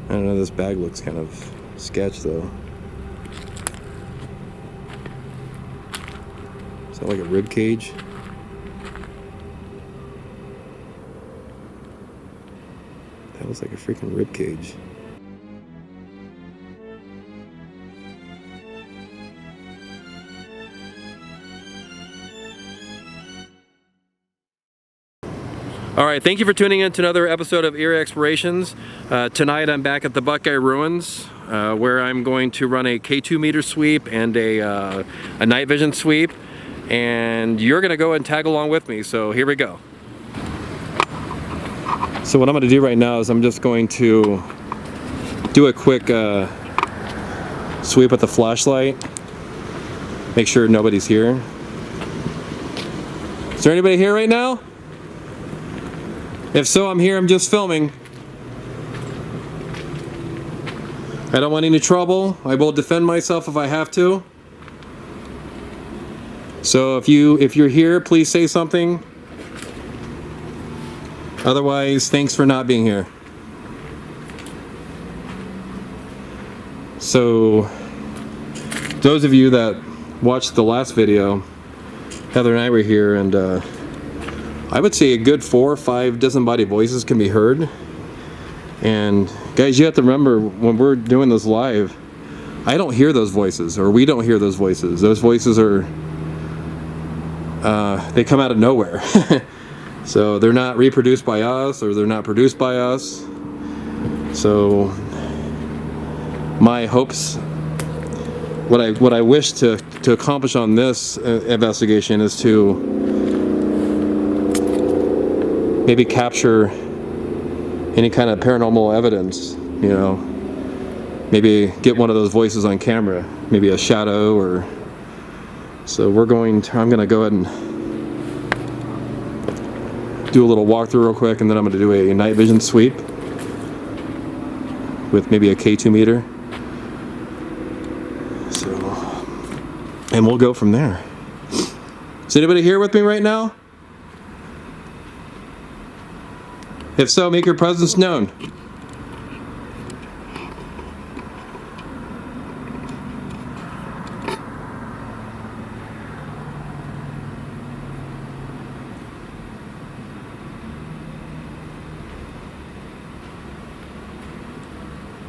I don't know, this bag looks kind of sketch though. Is that like a rib cage? That was like a freaking rib cage. All right, thank you for tuning in to another episode of Eerie Explorations. Tonight I'm back at the Buckeye Ruins, where I'm going to run a K2 meter sweep and a night vision sweep, and you're gonna go and tag along with me, so here we go. So what I'm gonna do right now is I'm just going to do a quick sweep with the flashlight, make sure nobody's here. Is there anybody here right now? If so, I'm here, I'm just filming. I don't want any trouble. I will defend myself if I have to. So if you're here, please say something. Otherwise, thanks for not being here. So, those of you that watched the last video, Heather and I were here, and I would say a good 4 or 5 disembodied voices can be heard. And guys, you have to remember, when we're doing this live, I don't hear those voices, or we don't hear those voices. Those voices are, they come out of nowhere. So they're not reproduced by us, or they're not produced by us. So my hopes, what I wish to accomplish on this investigation is to maybe capture any kind of paranormal evidence, you know, maybe get one of those voices on camera, maybe a shadow, or so I'm gonna go ahead and do a little walkthrough real quick, and then I'm gonna do a night vision sweep with maybe a K2 meter. So, and we'll go from there. Is anybody here with me right now? If so, make your presence known.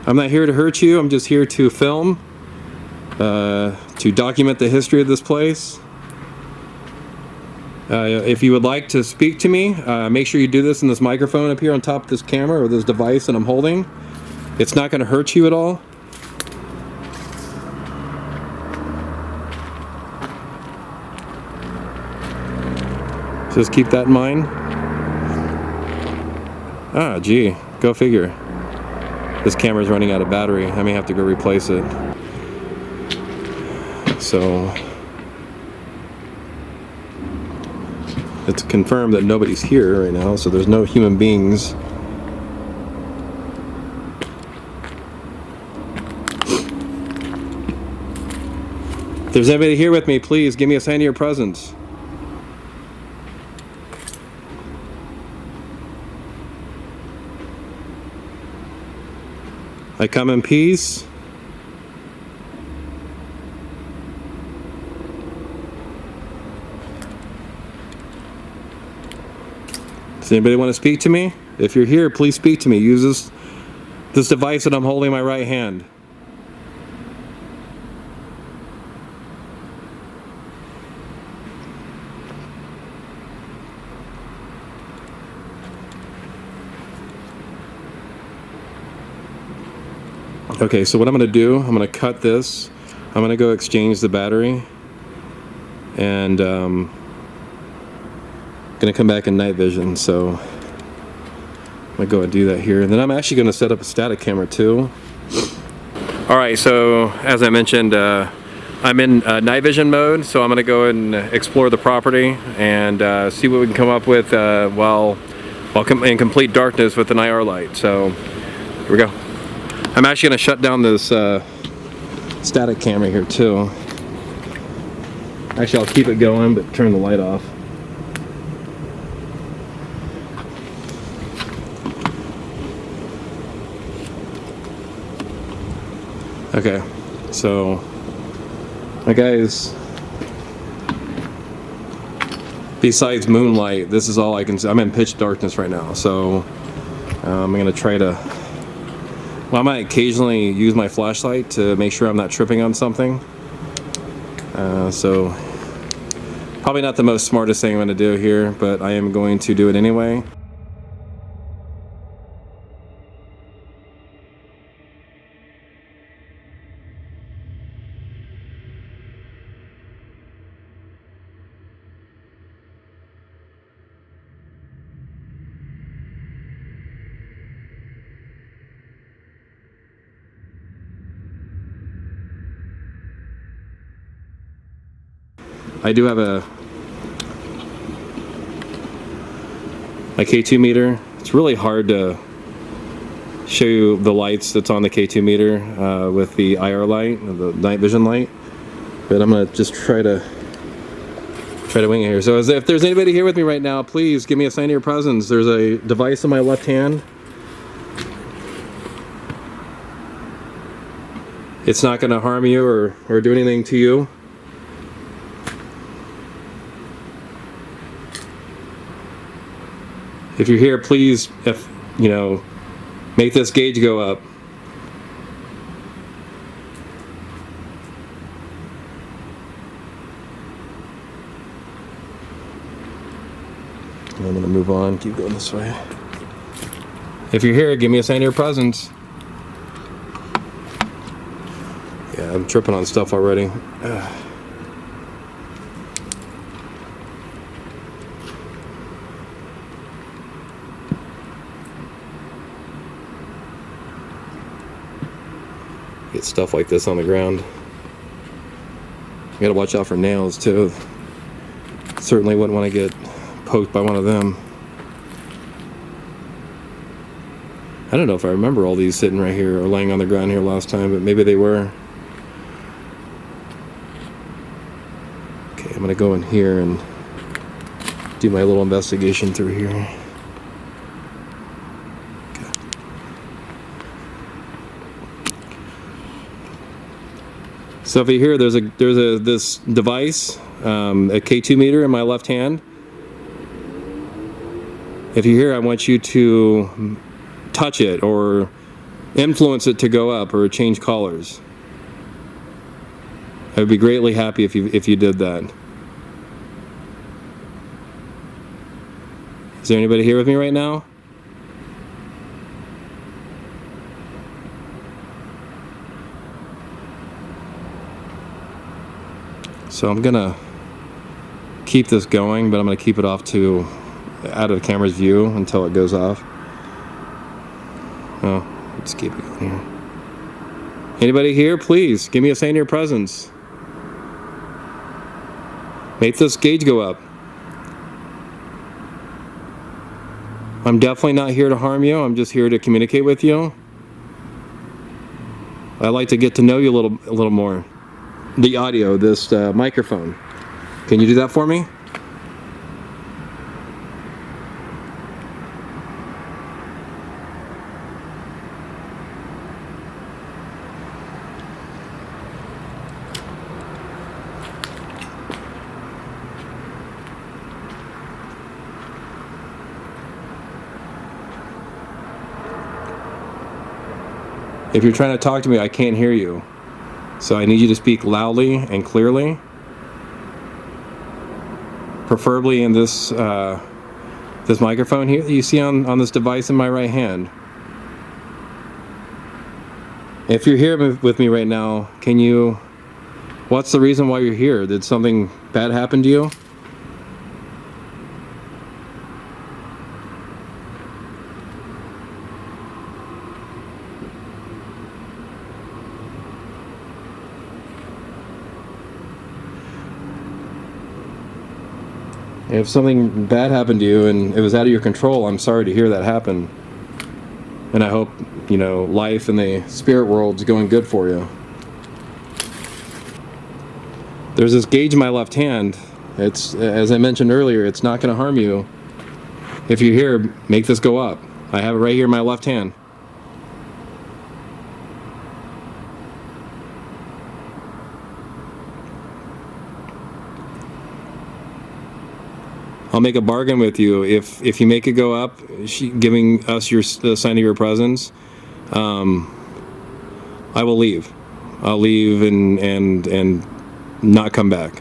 I'm not here to hurt you, I'm just here to film, to document the history of this place. If you would like to speak to me, make sure you do this in this microphone up here on top of this camera, or this device that I'm holding. It's not going to hurt you at all. Just keep that in mind. Ah, gee, go figure. This camera's running out of battery. I may have to go replace it. So it's confirmed that nobody's here right now, so there's no human beings. If there's anybody here with me, please give me a sign of your presence. I come in peace. Does anybody want to speak to me? If you're here, please speak to me. Use this device that I'm holding in my right hand. Okay, so what I'm going to do, I'm going to cut this. I'm going to go exchange the battery. And going to come back in night vision, so I'm going to go and do that here. And then I'm actually going to set up a static camera too. Alright, so as I mentioned, I'm in night vision mode, so I'm going to go and explore the property and see what we can come up with while in complete darkness with an IR light. So here we go. I'm actually going to shut down this static camera here too. Actually, I'll keep it going, but turn the light off. Okay, so my guys, besides moonlight, this is all I can see. I'm in pitch darkness right now, so I'm gonna try to, well, I might occasionally use my flashlight to make sure I'm not tripping on something. So probably not the most smartest thing I'm gonna do here, but I am going to do it anyway. I do have my K2 meter. It's really hard to show you the lights that's on the K2 meter with the IR light, the night vision light, but I'm gonna just try to wing it here. So if there's anybody here with me right now, please give me a sign of your presence. There's a device in my left hand. It's not gonna harm you or do anything to you. If you're here, please, make this gauge go up. I'm gonna move on, keep going this way. If you're here, give me a sign of your presence. Yeah, I'm tripping on stuff already. Get stuff like this on the ground. You gotta watch out for nails too. Certainly wouldn't want to get poked by one of them. I don't know if I remember all these sitting right here or laying on the ground here last time, but maybe they were. Okay, I'm gonna go in here and do my little investigation through here. So if you hear, there's this device, a K2 meter in my left hand. If you hear, I want you to touch it or influence it to go up or change colors. I would be greatly happy if you did that. Is there anybody here with me right now? So I'm gonna keep this going, but I'm gonna keep it off to out of the camera's view until it goes off. Oh, let's keep it going here. Anybody here, please give me a sign of your presence. Make this gauge go up. I'm definitely not here to harm you. I'm just here to communicate with you. I'd like to get to know you a little more. The audio, this microphone. Can you do that for me? If you're trying to talk to me, I can't hear you. So I need you to speak loudly and clearly. Preferably in this this microphone here that you see on this device in my right hand. If you're here with me right now, what's the reason why you're here? Did something bad happen to you? If something bad happened to you and it was out of your control, I'm sorry to hear that happen. And I hope, life in the spirit world is going good for you. There's this gauge in my left hand. It's, as I mentioned earlier, it's not going to harm you. If you're here, make this go up. I have it right here in my left hand. I'll make a bargain with you. If you make it go up, giving us the sign of your presence, I will leave. I'll leave and not come back.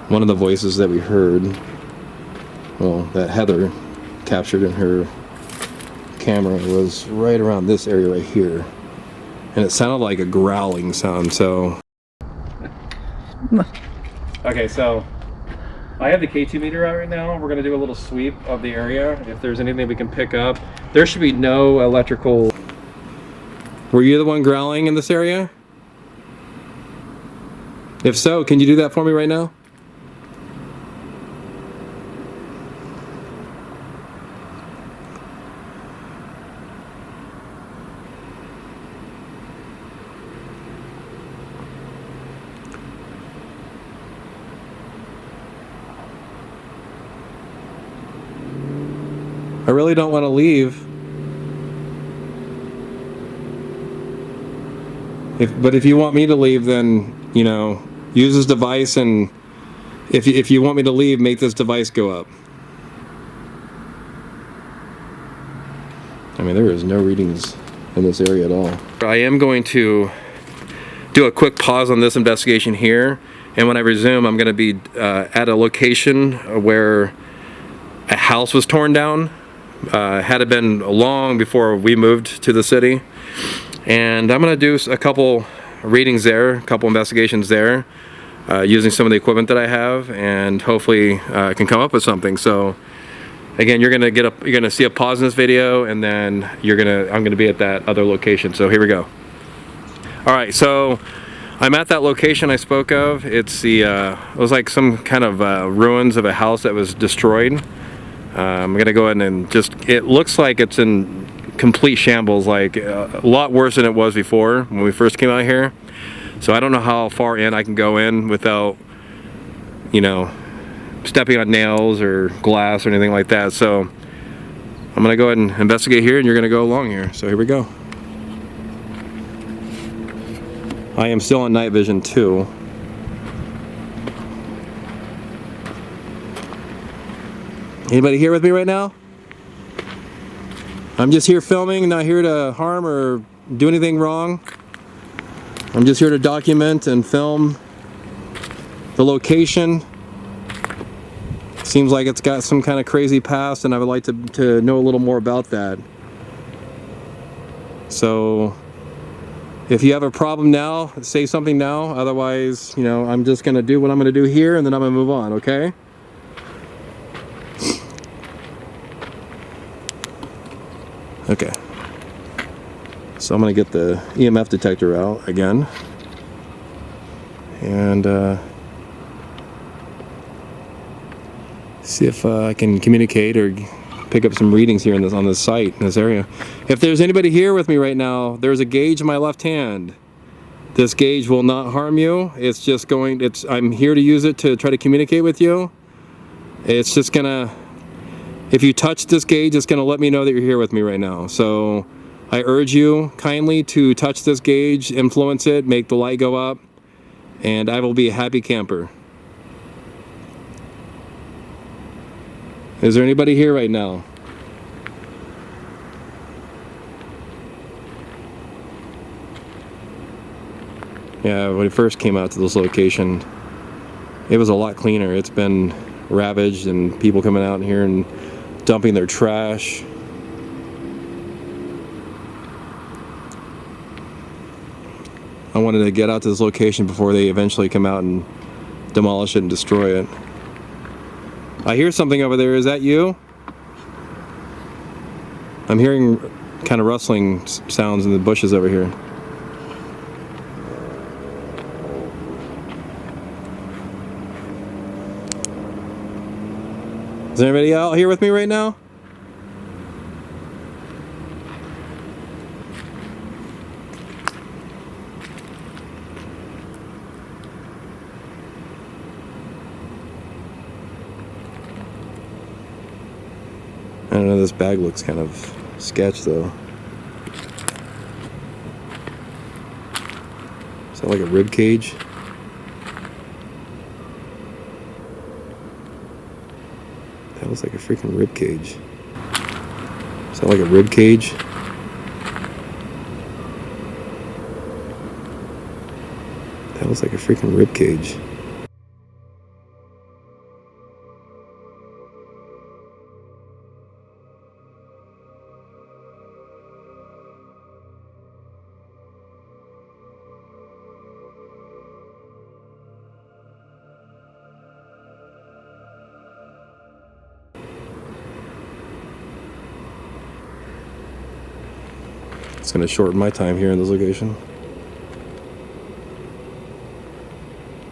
One of the voices that we heard, well, that Heather captured in her camera, was right around this area right here. And it sounded like a growling sound, so... Okay, so I have the K2 meter out right now. We're going to do a little sweep of the area. If there's anything we can pick up. There should be no electrical... Were you the one growling in this area? If so, can you do that for me right now? I really don't want to leave. But if you want me to leave, then, you know, use this device, and if you want me to leave, make this device go up. I mean, there is no readings in this area at all. I am going to do a quick pause on this investigation here, and when I resume, I'm going to be at a location where a house was torn down. Had it been long before we moved to the city, and I'm going to do a couple readings there, a couple investigations there, using some of the equipment that I have, and hopefully I can come up with something. So again, you're going to see a pause in this video, and then I'm going to be at that other location. So here we go. All right, so I'm at that location I spoke of. It's it was like some kind of ruins of a house that was destroyed. I'm gonna go ahead and it looks like it's in complete shambles, like a lot worse than it was before when we first came out here. So I don't know how far in I can go in without, you know, stepping on nails or glass or anything like that. So I'm gonna go ahead and investigate here, and you're gonna go along here. So here we go. I am still on night vision 2. Anybody here with me right now? I'm just here filming, not here to harm or do anything wrong. I'm just here to document and film the location. Seems like it's got some kind of crazy past, and I would like to know a little more about that. So if you have a problem now, say something now. Otherwise, you know, I'm just gonna do what I'm gonna do here, and then I'm gonna move on, okay? Okay, so I'm going to get the EMF detector out again, and see if I can communicate or pick up some readings here on this site, in this area. If there's anybody here with me right now, there's a gauge in my left hand. This gauge will not harm you. It's just I'm here to use it to try to communicate with you. It's just gonna... If you touch this gauge, it's going to let me know that you're here with me right now. So I urge you kindly to touch this gauge, influence it, make the light go up, and I will be a happy camper. Is there anybody here right now? Yeah, when we first came out to this location, it was a lot cleaner. It's been ravaged, and people coming out here and dumping their trash. I wanted to get out to this location before they eventually come out and demolish it and destroy it. I hear something over there. Is that you? I'm hearing kind of rustling sounds in the bushes over here. Is anybody out here with me right now? I don't know, this bag looks kind of sketch though. Is that like a rib cage? That was like a freaking rib cage. Is that like a rib cage? That was like a freaking rib cage. It's going to shorten my time here in this location.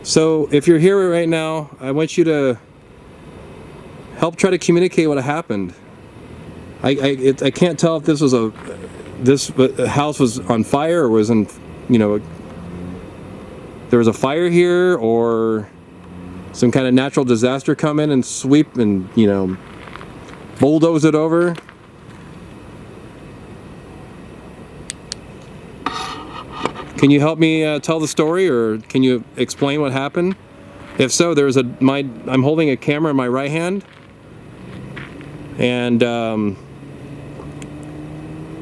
So if you're here right now, I want you to help try to communicate what happened. I can't tell if this was this house was on fire or was in, you know, there was a fire here or some kind of natural disaster come in and sweep and, you know, bulldoze it over. Can you help me tell the story, or can you explain what happened? If so, I'm holding a camera in my right hand, and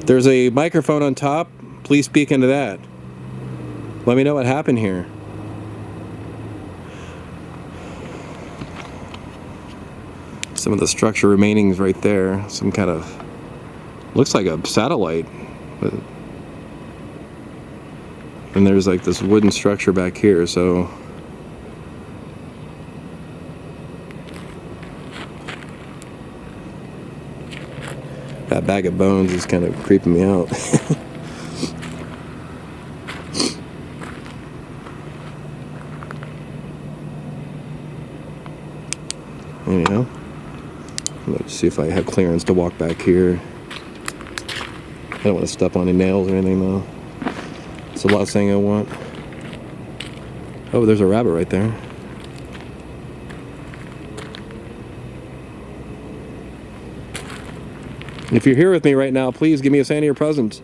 there's a microphone on top. Please speak into that. Let me know what happened here. Some of the structure remaining is right there. Some kind of, looks like a satellite. But, and there's like this wooden structure back here, so that bag of bones is kind of creeping me out. Anyhow, let's see if I have clearance to walk back here. I don't want to step on any nails or anything though. It's the last thing I want. Oh, there's a rabbit right there. If you're here with me right now, please give me a sign of your presence.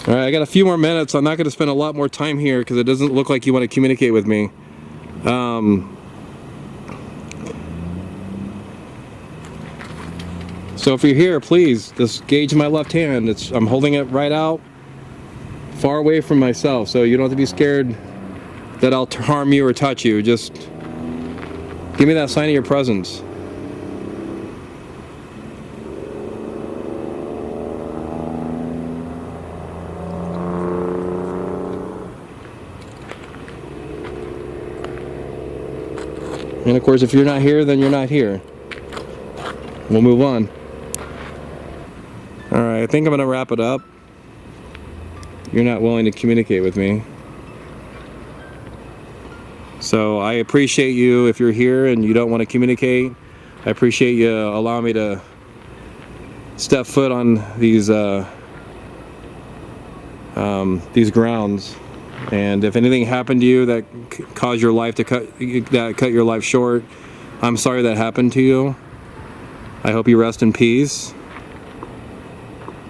All right, I got a few more minutes. I'm not going to spend a lot more time here because it doesn't look like you want to communicate with me. So if you're here, please just gauge my left hand. I'm holding it right out, far away from myself, so you don't have to be scared that I'll harm you or touch you. Just give me that sign of your presence. And of course, if you're not here, then you're not here. We'll move on. All right, I think I'm gonna wrap it up. You're not willing to communicate with me. So I appreciate you if you're here and you don't want to communicate. I appreciate you allowing me to step foot on these grounds. And if anything happened to you that caused your life to cut your life short, I'm sorry that happened to you. I hope you rest in peace.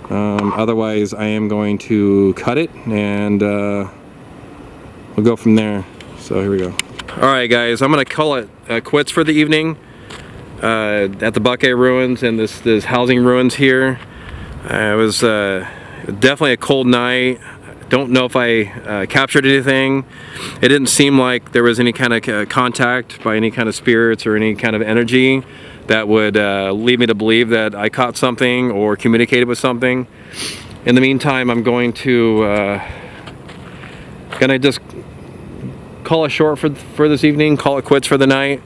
Otherwise, I am going to cut it, and we'll go from there. So here we go. All right, guys, I'm gonna call it quits for the evening at the Buckeye Ruins and this housing ruins here. It was definitely a cold night. Don't know if I captured anything. It didn't seem like there was any kind of contact by any kind of spirits or any kind of energy that would lead me to believe that I caught something or communicated with something. In the meantime, I'm going to just call it short for this evening, call it quits for the night.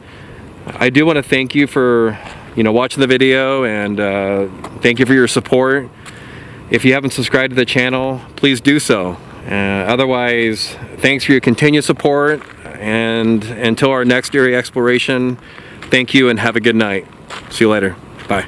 I do want to thank you for watching the video, and thank you for your support. If you haven't subscribed to the channel, please do so. Otherwise, thanks for your continued support, and until our next Eerie exploration, thank you and have a good night. See you later. Bye.